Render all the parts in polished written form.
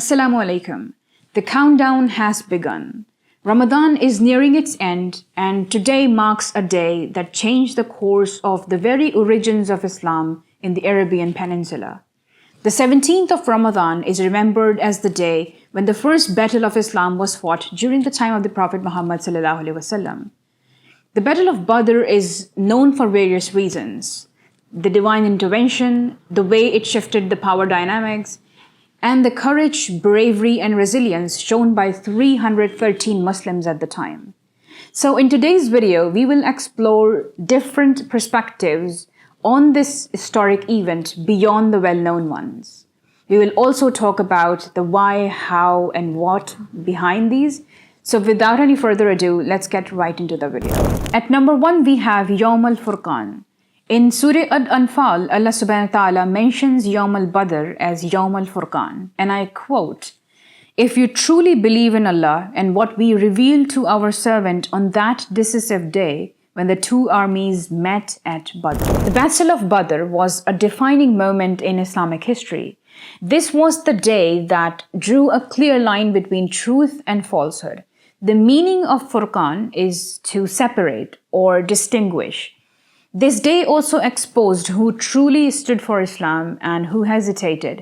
Assalamu alaikum. The countdown has begun. Ramadan is nearing its end, and today marks a day that changed the course of the very origins of Islam in the Arabian Peninsula. The 17th of Ramadan is remembered as the day when the first battle of Islam was fought during the time of the Prophet Muhammad sallallahu alaihi wasallam. The Battle of Badr is known for various reasons: the divine intervention, the way it shifted the power dynamics, and the courage, bravery, and resilience shown by 313 Muslims at the time. So in today's video, we will explore different perspectives on this historic event beyond the well-known ones. We will also talk about the why, how, and what behind these. So without any further ado, let's get right into the video. At number 1, we have Youm al Furqan. In Surah Al-Anfal, Allah subhanahu wa ta'ala mentions Yaum al-Badr as Youm al Furqan, and I quote, "If you truly believe in Allah and what we revealed to our servant on that decisive day when the two armies met at Badr." The Battle of Badr was a defining moment in Islamic history. This was the day that drew a clear line between truth and falsehood. The meaning of Furqan is to separate or distinguish. This day also exposed who truly stood for Islam and who hesitated.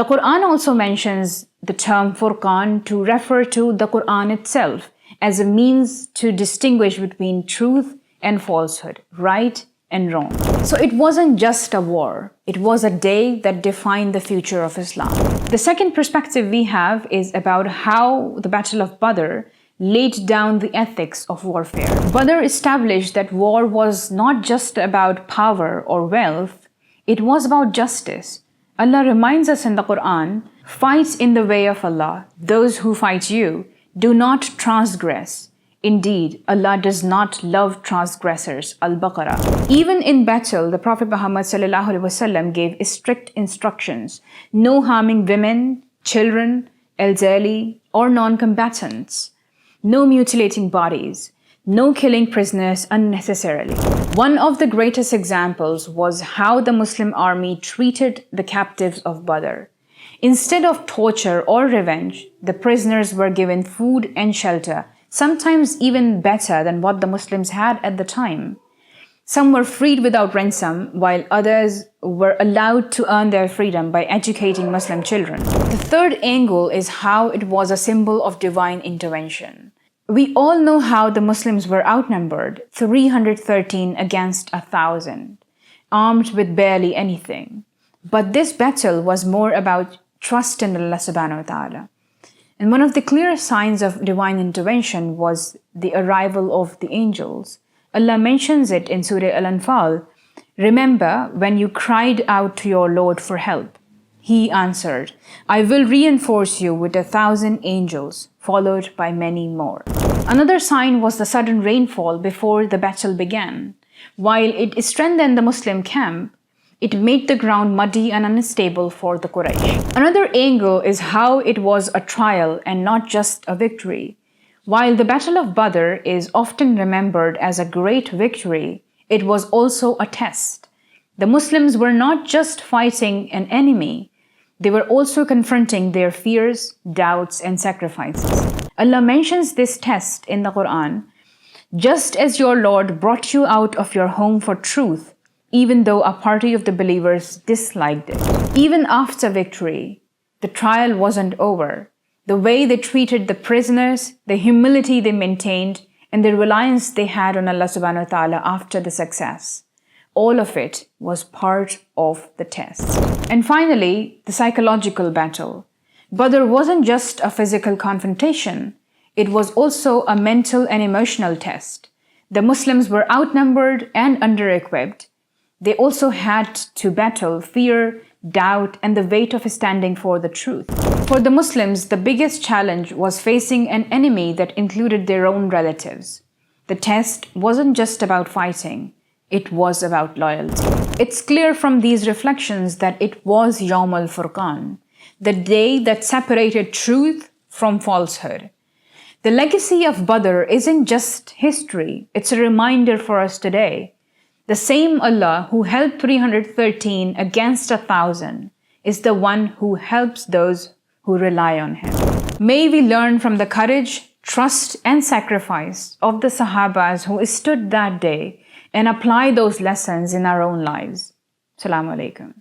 The Quran also mentions the term Furqan to refer to the Quran itself as a means to distinguish between truth and falsehood, right and wrong. So it wasn't just a war, it was a day that defined the future of Islam. The second perspective we have is about how the Battle of Badr laid down the ethics of warfare. Badr established that war was not just about power or wealth, it was about justice. Allah reminds us in the Quran, "Fight in the way of Allah. Those who fight you, do not transgress. Indeed, Allah does not love transgressors." Al-Baqarah. Even in battle, the Prophet Muhammad ﷺ gave strict instructions: no harming women, children, elderly, or non-combatants. No mutilating bodies, no killing prisoners unnecessarily. One of the greatest examples was how the Muslim army treated the captives of Badr. Instead of torture or revenge, the prisoners were given food and shelter, sometimes even better than what the Muslims had at the time. Some were freed without ransom, while others were allowed to earn their freedom by educating Muslim children. The third angle is how it was a symbol of divine intervention. We all know how the Muslims were outnumbered, 313 against 1,000, armed with barely anything. But this battle was more about trust in Allah subhanahu wa ta'ala. And one of the clear signs of divine intervention was the arrival of the angels. Allah mentions it in Surah Al-Anfal, "Remember when you cried out to your Lord for help. He answered, I will reinforce you with 1,000 angels, followed by many more." Another sign was the sudden rainfall before the battle began. While it strengthened the Muslim camp, it made the ground muddy and unstable for the Quraysh. Another angle is how it was a trial and not just a victory. While the Battle of Badr is often remembered as a great victory, it was also a test. The Muslims were not just fighting an enemy, they were also confronting their fears, doubts, and sacrifices. Allah mentions this test in the Quran, "Just as your Lord brought you out of your home for truth, even though a party of the believers disliked it." Even after victory, the trial wasn't over. The way they treated the prisoners, the humility they maintained, and the reliance they had on Allah subhanahu wa ta'ala after the success, all of it was part of the test. And finally, the psychological battle. Badr wasn't just a physical confrontation, it was also a mental and emotional test. The Muslims were outnumbered and under-equipped. They also had to battle fear, doubt, and the weight of standing for the truth. For the Muslims, the biggest challenge was facing an enemy that included their own relatives. The test wasn't just about fighting, it was about loyalty. It's clear from these reflections that it was Youm al Furqan, the day that separated truth from falsehood. The legacy of Badr isn't just history, it's a reminder for us today. The same Allah who helped 313 against 1,000 is the one who helps those who rely on him. May we learn from the courage, trust, and sacrifice of the Sahabas who stood that day and apply those lessons in our own lives. Assalamu alaikum.